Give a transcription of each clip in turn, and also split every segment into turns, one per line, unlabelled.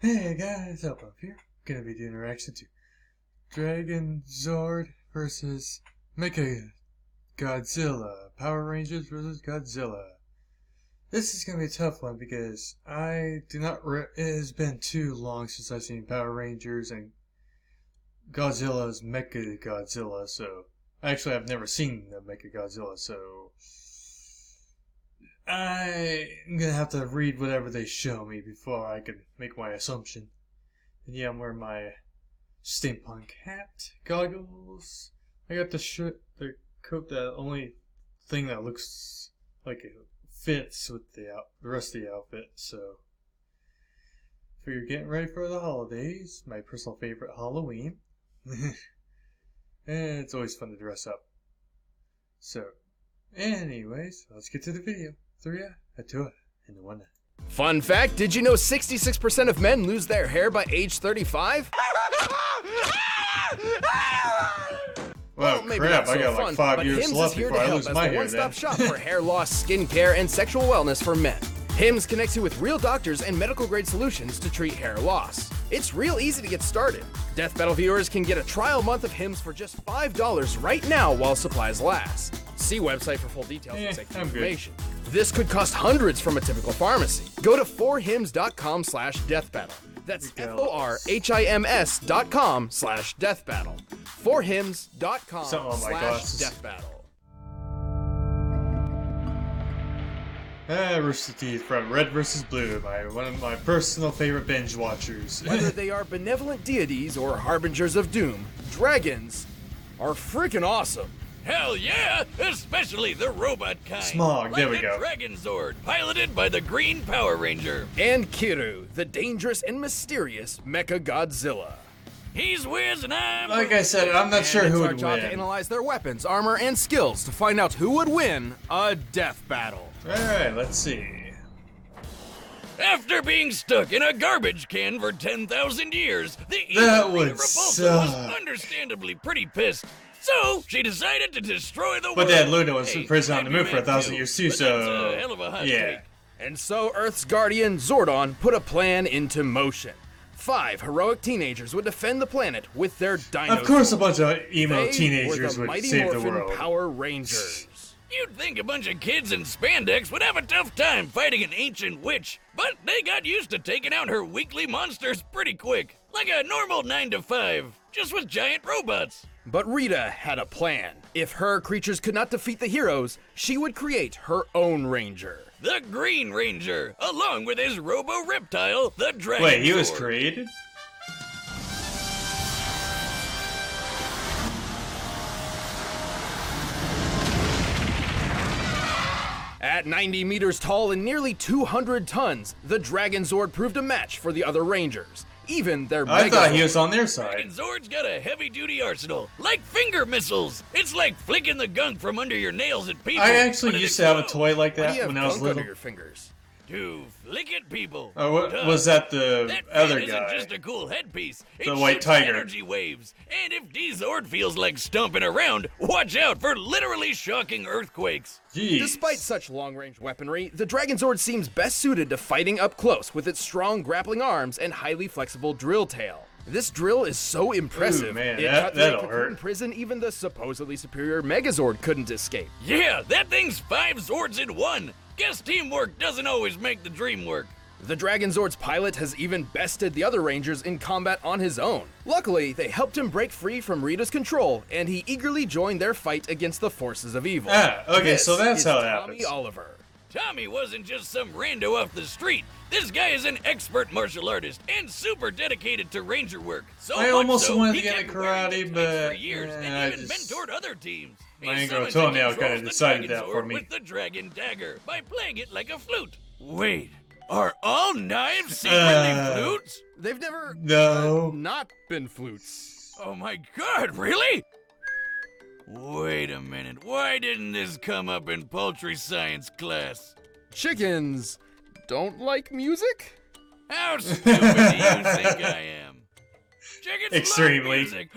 Hey guys, up here. Gonna be doing a reaction to Dragonzord versus Mechagodzilla. Power Rangers versus Godzilla. This is gonna be a tough one because it has been too long since I've seen Power Rangers and Godzilla's Mechagodzilla, so actually I've never seen the Mechagodzilla, so I'm gonna have to read whatever they show me before I can make my assumption. And yeah, I'm wearing my steampunk hat, goggles. I got the coat, the only thing that looks like it fits with the rest of the outfit. So, if you're getting ready for the holidays, my personal favorite, Halloween, and it's always fun to dress up. So, anyways, let's get to the video. 3, 2, and 1.
Fun fact, did you know 66% of men lose their hair by age 35?
Well,
maybe
crap,
not so
I got
fun,
like 5
but
years
Hims
left
is here
before
to
I
help
lose
as
my
the
hair
one-stop
then.
shop for hair loss, skincare, and sexual wellness for men. Hims connects you with real doctors and medical-grade solutions to treat hair loss. It's real easy to get started. Death Battle viewers can get a trial month of Hims for just $5 right now while supplies last. See website for full details and safety information. This could cost hundreds from a typical pharmacy. Go to forhims.com/deathbattle. That's forhims.com/deathbattle. forhims.com/deathbattle.
Rooster Teeth from Red vs. Blue, one of my personal favorite binge watchers.
Whether they are benevolent deities or harbingers of doom, dragons are freaking awesome.
Hell yeah! Especially the robot kind.
Smog,
like
there we
the
go.
Dragonzord, piloted by the Green Power Ranger.
And Kiru, the dangerous and mysterious Mechagodzilla.
He's Wiz and I'm...
Like I said, I'm not sure who
It's our
would
job to
win.
analyze their weapons, armor, and skills to find out who would win a death battle.
Alright, let's see.
After being stuck in a garbage can for 10,000 years, the
That
evil
would
Rita Repulsa was
suck.
understandably pretty pissed. So, she decided to destroy the world.
But then Luna was in
Hey,
prison on the
I'd be
move for
mad
1,000
too,
years too,
but
so
that's a hell of a hot
yeah.
take.
And so Earth's guardian, Zordon, put a plan into motion. 5 heroic teenagers would defend the planet with their dinosaurs.
Of course, a bunch of emo
They
teenagers
were the
would
Mighty
save the
Morphin
world.
Power Rangers.
You'd think a bunch of kids in spandex would have a tough time fighting an ancient witch, but they got used to taking out her weekly monsters pretty quick, like a normal 9 to 5, just with giant robots.
But Rita had a plan. If her creatures could not defeat the heroes, she would create her own ranger.
The Green Ranger, along with his robo-reptile, the Dragonzord.
Wait, he was created?
At 90 meters tall and nearly 200 tons, the Dragonzord proved a match for the other Rangers. Even their
I thought he
Megazord.
was on their side.
Dragonzord's got a heavy-duty arsenal, like finger missiles. It's like flicking the gunk from under your nails at people.
I
but
actually
it
used to have a
explodes.
toy like
Why do you
that
have
when I was
gunk
little.
under your fingers?
To flick at people.
Oh, what
Duh.
was that? The
That
other
fin
guy?
isn't just a cool headpiece. It
The white
shoots
tiger.
energy waves. And if D-Zord feels like stomping around, watch out for literally shocking earthquakes.
Jeez.
Despite such long-range weaponry, the Dragonzord seems best suited to fighting up close with its strong grappling arms and highly flexible drill tail. This drill is so impressive,
Ooh, man,
it
that-
cut through
that'll
a cocoon
hurt.
prison even the supposedly superior Megazord couldn't escape.
Yeah, that thing's 5 Zords in one. Guess teamwork doesn't always make the dream work.
The Dragonzord's pilot has even bested the other Rangers in combat on his own. Luckily, they helped him break free from Rita's control, and he eagerly joined their fight against the forces of evil.
Ah, okay,
This
so that's
is
how it
Tommy
happens.
Oliver.
Tommy wasn't just some rando off the street. This guy is an expert martial artist and super dedicated to ranger work. So
I
much
almost
so,
wanted to
he
get into
kept wearing
karate,
the tights
but,
for years
I
and even
just-
mentored other teams.
My
He
Anglo
summons
toenail
and
kinda
controls the
decided that for
Dragonzord
me.
with the dragon dagger by playing it like a flute. Wait, are all knives secretly flutes?
They've never
No.
not been flutes.
Oh my god, really? Wait a minute, why didn't this come up in poultry science class?
Chickens don't like music?
How stupid do you think I am? Chickens
Extremely.
love music.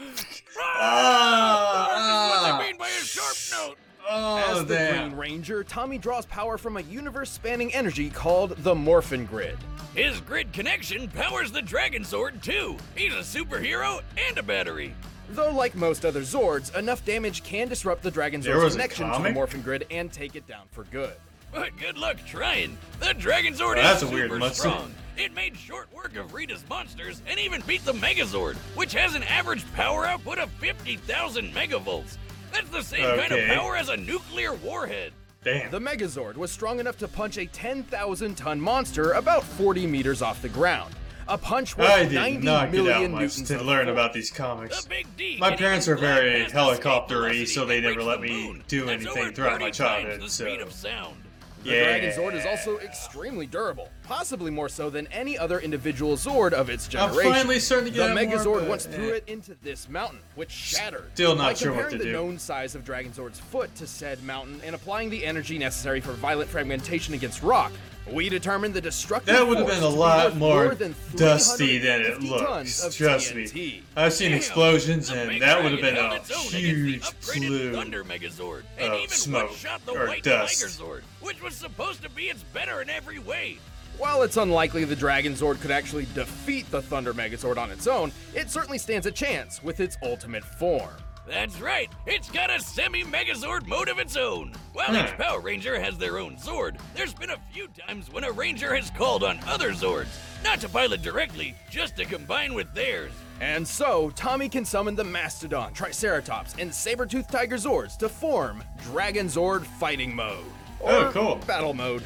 Ah,
That's what
ah.
they mean by a sharp note.
Oh,
As the
damn.
Green Ranger, Tommy draws power from a universe-spanning energy called the Morphin Grid.
His grid connection powers the Dragonzord too. He's a superhero and a battery.
Though like most other Zords, enough damage can disrupt the
There
Dragonzord's
was a
connection to the
comic?
Morphin Grid and take it down for good.
But good luck trying. The Dragonzord
That's
is
a weird
super
monster.
strong. It made short work of Rita's monsters and even beat the Megazord, which has an average power output of 50,000 megavolts. That's the same kind of
Okay.
power as a nuclear warhead.
Damn.
The Megazord was strong enough to punch a 10,000-ton monster about 40 meters off the ground. A punch worth
I did
90
not get out
million
much
newtons
to
of
learn
force.
about these comics.
The big D
My
can
parents
even
were very
fly past escape
helicoptery,
velocity
so they
and
never
reach
let
the
me
moon.
do
That's
anything
over
throughout
30
my
times
childhood,
the
so...
speed of sound.
The
Yeah.
Dragonzord is also extremely durable, possibly more so than any other individual Zord of its
I'm
generation.
finally starting to
The
get more,
Megazord
but,
once threw it into this mountain, which shattered.
Still not
By
sure what
comparing
to
the
do.
known size of Dragonzord's foot to said mountain and applying the energy necessary for violent fragmentation against rock, we determined the destructive
That would have
force
been a
to be
lot
worth
more
than
dusty than it
350 tons
looks.
of
Trust
TNT.
me. I've seen
Damn,
explosions,
the
and
big
that would have
dragon
been
held
a
its own
huge
against the upgraded
plume.
Thunder Megazord, and
of
even
smoke
one-shot the
or
White
dust.
Tigerzord, which was supposed to be its better in every way.
While it's unlikely the Dragonzord could actually defeat the Thunder Megazord on its own, it certainly stands a chance with its ultimate form.
That's right, it's got a semi-Megazord mode of its own. While each Power Ranger has their own Zord, there's been a few times when a Ranger has called on other Zords, not to pilot directly, just to combine with theirs.
And so, Tommy can summon the Mastodon, Triceratops, and Saber-Toothed Tiger Zords to form Dragonzord Fighting Mode. Or
Oh, cool.
Battle Mode.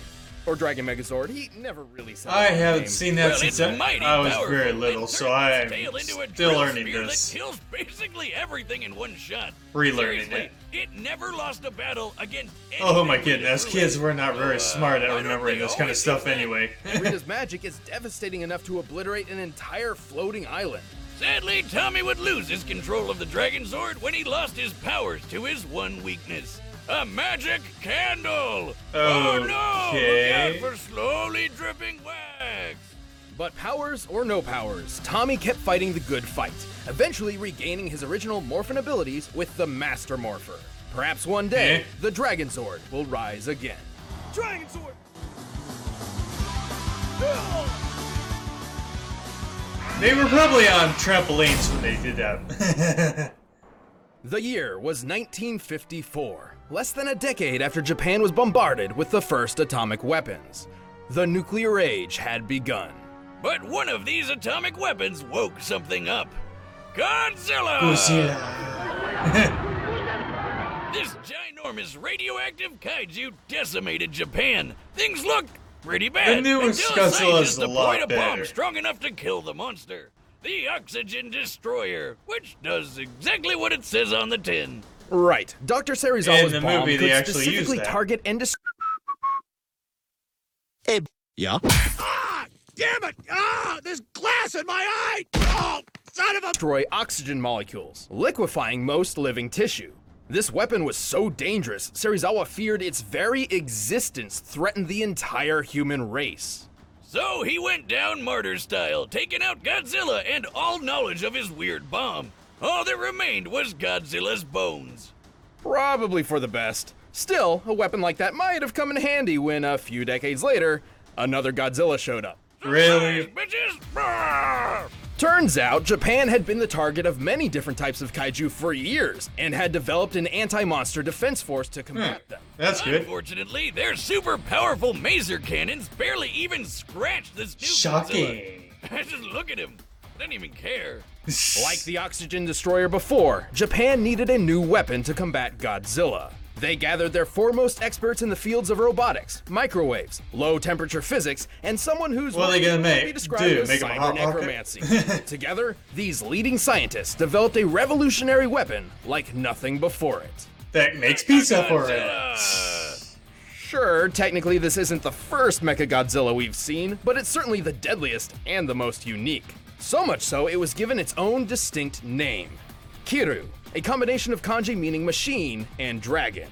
Or Dragon Megazord. He never really said
I
the
haven't
name.
seen that
Well,
since
it's mighty
I was
powerful.
very
It
little, so
turns
I
its tail
am
into a
still
drill
learning
spear
this.
That kills basically everything in one shot.
Relearning
Seriously,
it.
it never lost a battle against
Oh
anything
my
when
goodness,
it threw
kids
it.
were not very smart at
why don't
remembering
they
this kind of
always
stuff
do that?
anyway.
Rita's magic is devastating enough to obliterate an entire floating island.
Sadly, Tommy would lose his control of the Dragonzord when he lost his powers to his one weakness. A magic candle! Oh no!
Okay.
Look out for slowly dripping wax!
But powers or no powers, Tommy kept fighting the good fight, eventually regaining his original morphin abilities with the Master Morpher. Perhaps one day,
Eh?
the Dragonzord will rise again. Dragonzord!
They were probably on trampolines when they did that.
The year was 1954, less than a decade after Japan was bombarded with the first atomic weapons. The nuclear age had begun.
But one of these atomic weapons woke something up. Godzilla!
Godzilla.
This ginormous radioactive kaiju decimated Japan. Things look pretty bad.
The newest
until
Godzilla
scientists
is a lot
deployed a bomb
better.
strong enough to kill the monster. The Oxygen Destroyer, which does exactly what it says on the tin.
Right, Dr. Serizawa's
In the
bomb
movie,
could
they actually
specifically
use that.
target and
Yeah?
Ah! Damn it! Ah! There's glass in my eye! Oh! Son of a...
destroy oxygen molecules, liquefying most living tissue. This weapon was so dangerous, Serizawa feared its very existence threatened the entire human race.
So he went down martyr style, taking out Godzilla and all knowledge of his weird bomb. All that remained was Godzilla's bones.
Probably for the best. Still, a weapon like that might have come in handy when, a few decades later, another Godzilla showed up.
Really?
Surprise, bitches! Brrr!
Turns out, Japan had been the target of many different types of kaiju for years, and had developed an anti-monster defense force to combat them.
That's good.
Unfortunately, their super powerful maser cannons barely even scratched this new
Shocking.
Godzilla. Just look at him. Doesn't even care.
Like the Oxygen Destroyer before, Japan needed a new weapon to combat Godzilla. They gathered their foremost experts in the fields of robotics, microwaves, low-temperature physics, and someone whose
What are they
work
gonna
can
make?
be described
Dude,
as
make 'em a
cyber
hot rocket?
necromancy. Together, these leading scientists developed a revolutionary weapon like nothing before it.
That makes pizza for it.
Godzilla!
Sure, technically this isn't the first Mechagodzilla we've seen, but it's certainly the deadliest and the most unique. So much so, it was given its own distinct name. Kiru, a combination of kanji meaning machine and dragon.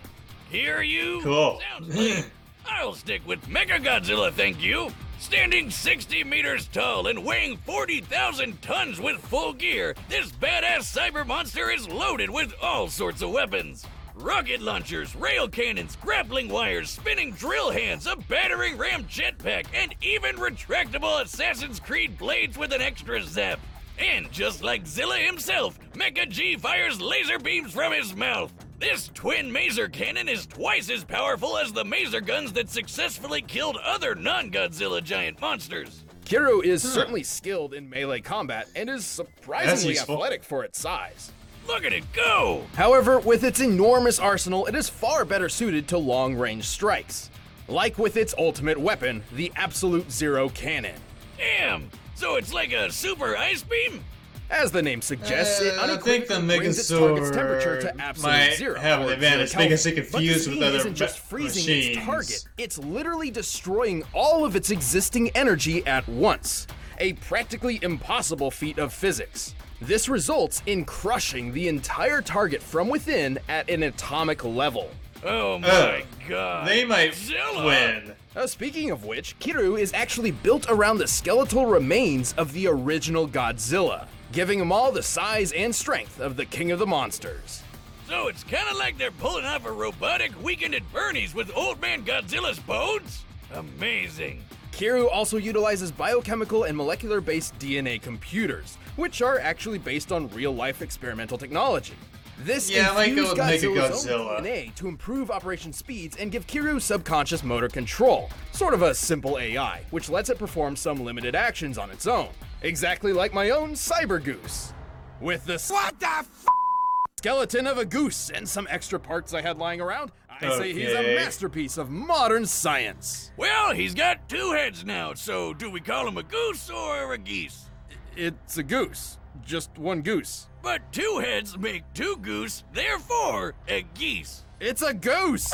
Hear you?
Cool.
Sounds lame. I'll stick with Mechagodzilla, thank you. Standing 60 meters tall and weighing 40,000 tons with full gear, this badass cyber monster is loaded with all sorts of weapons. rocket launchers, rail cannons, grappling wires, spinning drill hands, a battering ram jetpack, and even retractable Assassin's Creed blades with an extra zap. And just like Zilla himself, Mecha G fires laser beams from his mouth. This twin maser cannon is twice as powerful as the maser guns that successfully killed other non-Godzilla giant monsters.
Kiryu is certainly skilled in melee combat and is surprisingly athletic for its size.
Look at it go!
However, with its enormous arsenal, it is far better suited to long-range strikes. Like with its ultimate weapon, the Absolute Zero Cannon.
Damn! So it's like a super ice beam?
As the name suggests, it
I think the
unequivocally brings its target's temperature to
Mechagodzilla
absolute
might
zero.
have an advantage, because it confused with other
isn't just freezing
machines.
its target, it's literally destroying all of its existing energy at once. A practically impossible feat of physics. This results in crushing the entire target from within at an atomic level.
Oh my god.
They might
Zilla!
win.
Speaking of which, Kiryu is actually built around the skeletal remains of the original Godzilla, giving him all the size and strength of the King of the Monsters.
So it's kinda like they're pulling off a robotic Weekend at Bernie's with Old Man Godzilla's bones? Amazing.
Kiryu also utilizes biochemical and molecular-based DNA computers, which are actually based on real-life experimental technology. This
Yeah, I might go
infused
with
Godzilla's
Mechagodzilla.
own DNA to improve operation speeds and give Kiryu subconscious motor control, sort of a simple AI, which lets it perform some limited actions on its own, exactly like my own Cyber Goose. With the skeleton of a goose and some extra parts I had lying around, I say he's a
Okay.
masterpiece of modern science.
Well, he's got two heads now, so do we call him a goose or a geese?
It's a goose, just one goose.
But two heads make two goose, therefore a geese.
It's a goose!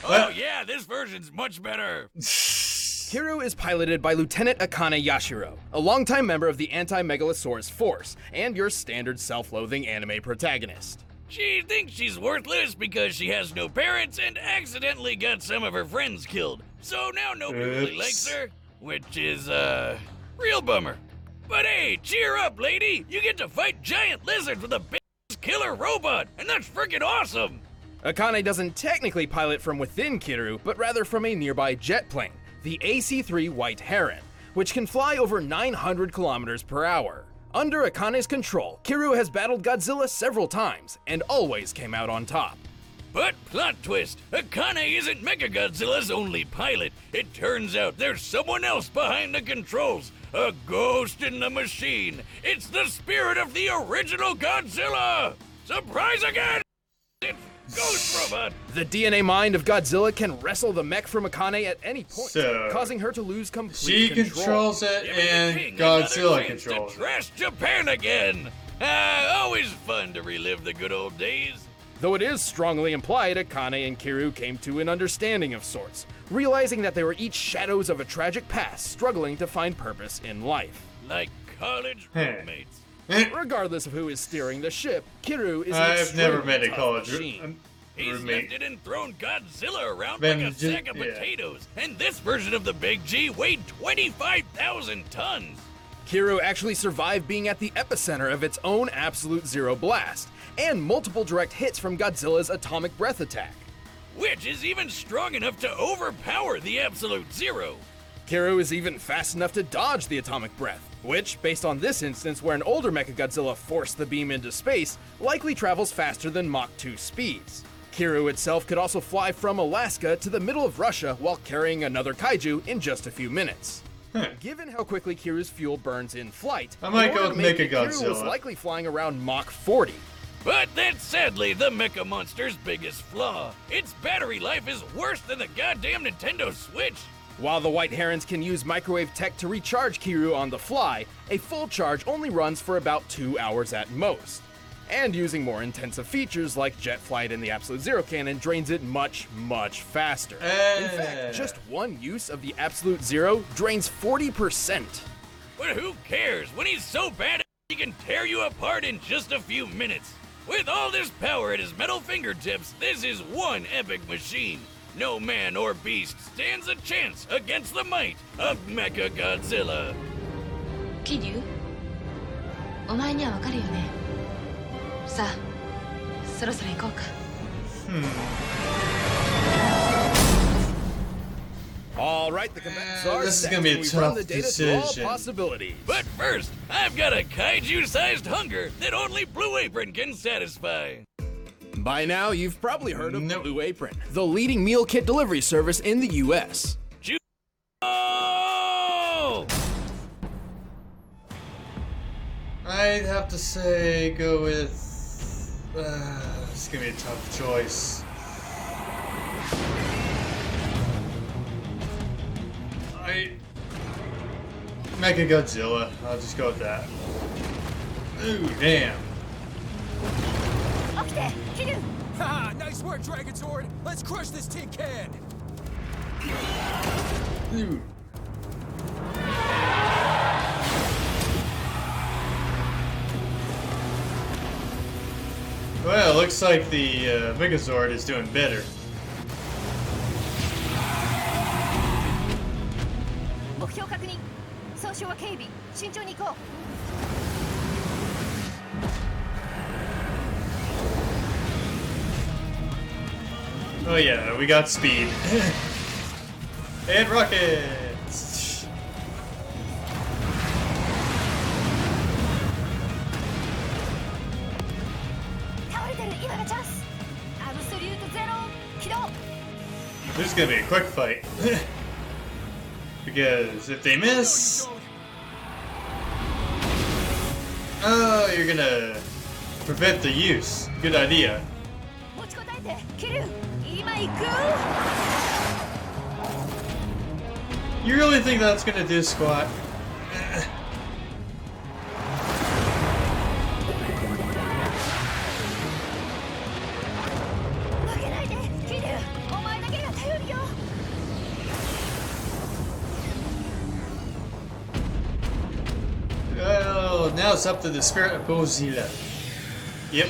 Oh yeah, this version's much better.
Kiryu is piloted by Lieutenant Akane Yashiro, a longtime member of the Anti-Megalosaurus Force, and your standard self-loathing anime protagonist.
She thinks she's worthless because she has no parents and accidentally got some of her friends killed. So now nobody really
Oops.
likes her, which is, real bummer. But hey, cheer up, lady! You get to fight giant lizards with a big killer robot, and that's freaking awesome!
Akane doesn't technically pilot from within Kiryu, but rather from a nearby jet plane, the AC-3 White Heron, which can fly over 900 kilometers per hour. Under Akane's control, Kiryu has battled Godzilla several times, and always came out on top.
But plot twist, Akane isn't Mechagodzilla's only pilot. It turns out there's someone else behind the controls. A ghost in the machine. It's the spirit of the original Godzilla! Surprise again! It's Ghost Robot!
The DNA mind of Godzilla can wrestle the mech from Akane at any point,
So,
causing her to lose complete
she
control.
controls it,
Giving the
and
king another
Godzilla
chance
controls
to
it.
trash Japan again! Always fun to relive the good old days.
Though it is strongly implied Akane and Kiryu came to an understanding of sorts, realizing that they were each shadows of a tragic past struggling to find purpose in life.
Like college
Hey.
roommates.
Regardless of who is steering the ship, Kiryu is an
I've never
extremely
met a
tough
college
machine.
He's
roommate.
lifted and thrown Godzilla around
Then
like a
ju-
sack of
yeah.
potatoes, and this version of the Big G weighed 25,000 tons.
Kiryu actually survived being at the epicenter of its own Absolute Zero blast, and multiple direct hits from Godzilla's atomic breath attack.
Which is even strong enough to overpower the Absolute Zero.
Kiryu is even fast enough to dodge the atomic breath, which, based on this instance where an older Mechagodzilla forced the beam into space, likely travels faster than Mach 2 speeds. Kiryu itself could also fly from Alaska to the middle of Russia while carrying another kaiju in just a few minutes. Given how quickly Kiryu's fuel burns in flight,
I might
in
go
order
with
to make it, Kiryu was
Mechagodzilla.
likely flying around Mach 40.
But that's sadly the Mecha Monster's biggest flaw. Its battery life is worse than the goddamn Nintendo Switch.
While the White Herons can use microwave tech to recharge Kiryu on the fly, a full charge only runs for about 2 hours at most. And using more intensive features like jet flight and the Absolute Zero Cannon drains it much, much faster. In fact, just one use of the Absolute Zero drains 40%.
But who cares? When he's so bad, he can tear you apart in just a few minutes. With all this power at his metal fingertips, this is one epic machine. No man or beast stands a chance against the might of Mechagodzilla.
桐生お前にはわかるよねさあ、そろそろ行こうか。
All right, the combatants are
this is
set.
gonna be a
We run
tough
the data through all
decision.
But
possibilities.
first, I've got a kaiju-sized hunger that only Blue Apron can satisfy.
By now, you've probably heard of
Nope.
Blue Apron, the leading meal kit delivery service in the U.S.
Oh!
I'd have to say go with. It's gonna be a tough choice. Mechagodzilla. I'll just go with that. Ooh, damn.
Ha! Nice work, Dragonzord. Let's crush this tin can.
Ooh. Well, it looks like the Megazord is doing better.
目標確認。総称は警備。慎重に行こう。
Oh yeah, we got speed. And rockets! This is gonna be a quick fight. Because if they miss... Oh, you're gonna prevent the use. Good idea. You really think that's gonna do squat? Well, now it's up to the spirit of Godzilla. Yep.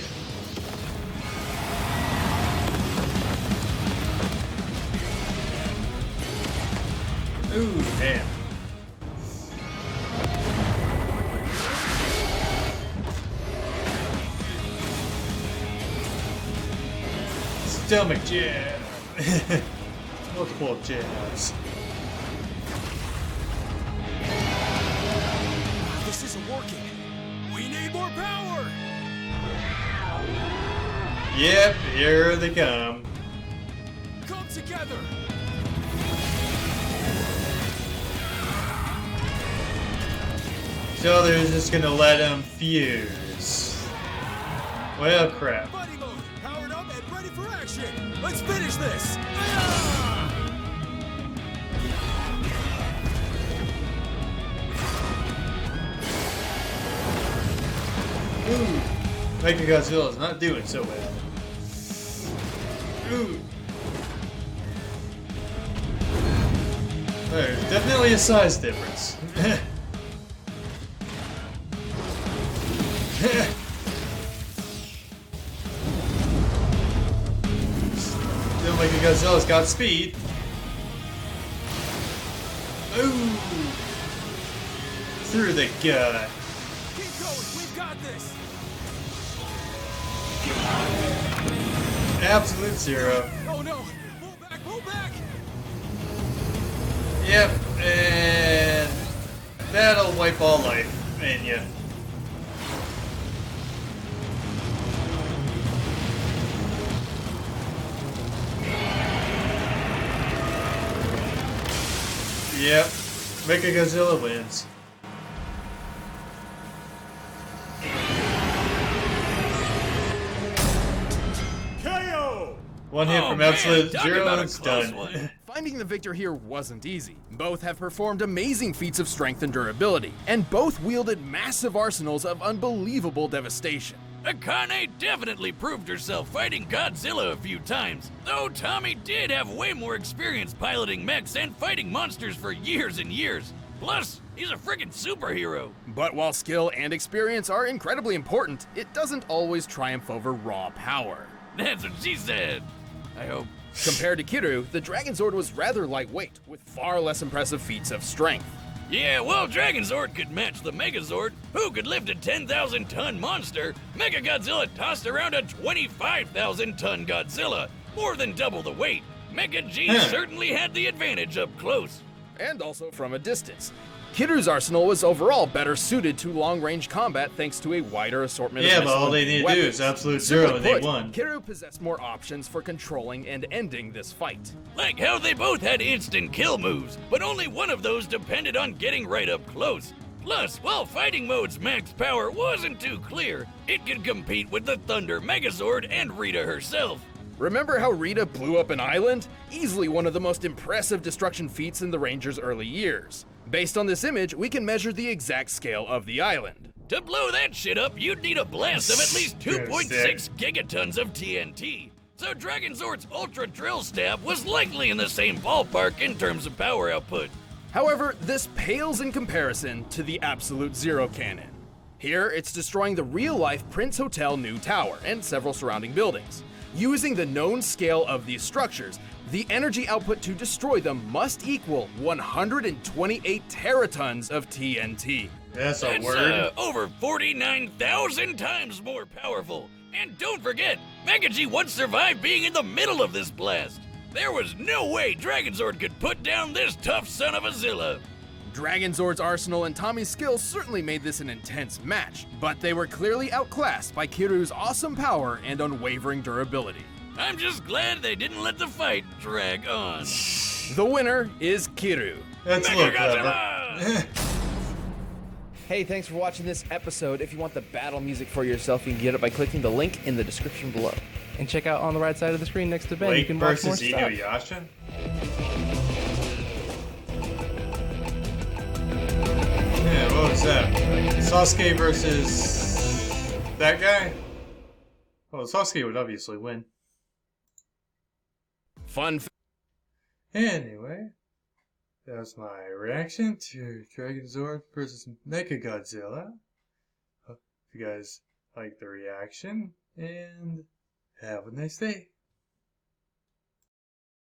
Ooh, damn. Stomach jab. Multiple jabs.
This isn't working. We need more power.
Yep, here they come.
Come together.
So they're just gonna let them fuse. Well, crap.
Buddy mode, powered up and ready for action. Let's finish this.
Ooh, Mechagodzilla is not doing so well. Ooh. There's definitely a size difference. Still Mechagodzilla's got speed. Ooh. Through the gut.
Keep going, we've got this.
Absolute zero.
Oh no, pull back, pull back.
Yep, and that'll wipe all life in you. Yep, Mechagodzilla wins.
KO!
One hit
Oh,
from
man,
Absolute
talk
Zero,
about a
it's
close
done.
one.
Finding the victor here wasn't easy. Both have performed amazing feats of strength and durability, and both wielded massive arsenals of unbelievable devastation.
Akane definitely proved herself fighting Godzilla a few times, though Tommy did have way more experience piloting mechs and fighting monsters for years and years. Plus, he's a freaking superhero.
But while skill and experience are incredibly important, it doesn't always triumph over raw power.
That's what she said. I hope.
Compared to Kiru, the Dragonzord was rather lightweight, with far less impressive feats of strength.
Yeah, while Dragonzord could match the Megazord, who could lift a 10,000-ton monster, Mechagodzilla tossed around a 25,000-ton Godzilla, more than double the weight. Mecha G certainly had the advantage up close.
And also from a distance. Kiru's arsenal was overall better suited to long-range combat thanks to a wider assortment of
Yeah, but all they need to do is absolute zero and they won.
Kiru possessed more options for controlling and ending this fight.
Like how they both had instant kill moves, but only one of those depended on getting right up close. Plus, while Fighting Mode's max power wasn't too clear, it could compete with the Thunder Megazord and Rita herself.
Remember how Rita blew up an island? Easily one of the most impressive destruction feats in the Rangers' early years. Based on this image, we can measure the exact scale of the island.
To blow that shit up, you'd need a blast of at least 2.6 gigatons of TNT. So Dragonzord's Ultra Drill Stab was likely in the same ballpark in terms of power output.
However, this pales in comparison to the Absolute Zero Cannon. Here, it's destroying the real-life Prince Hotel new tower and several surrounding buildings. Using the known scale of these structures, the energy output to destroy them must equal 128 teratons of TNT.
That's a word.
Over 49,000 times more powerful. And don't forget, Mecha-G once survived being in the middle of this blast. There was no way Dragonzord could put down this tough son of a Zilla.
Dragonzord's arsenal and Tommy's skills certainly made this an intense match, but they were clearly outclassed by Kiru's awesome power and unwavering durability.
I'm just glad they didn't let the fight drag on.
The winner is Kiru.
That's a little clever.
Hey, thanks for watching this episode. If you want the battle music for yourself, you can get it by clicking the link in the description below.
And check out on the right side of the screen next to Ben. You
Blake
can watch more
versus
stuff.
Inuyasha? Yeah, what was that? Sasuke versus that guy? Well, Sasuke would obviously win. Anyway, that was my reaction to Dragonzord versus Mechagodzilla. Hope you guys liked the reaction, and have a nice day.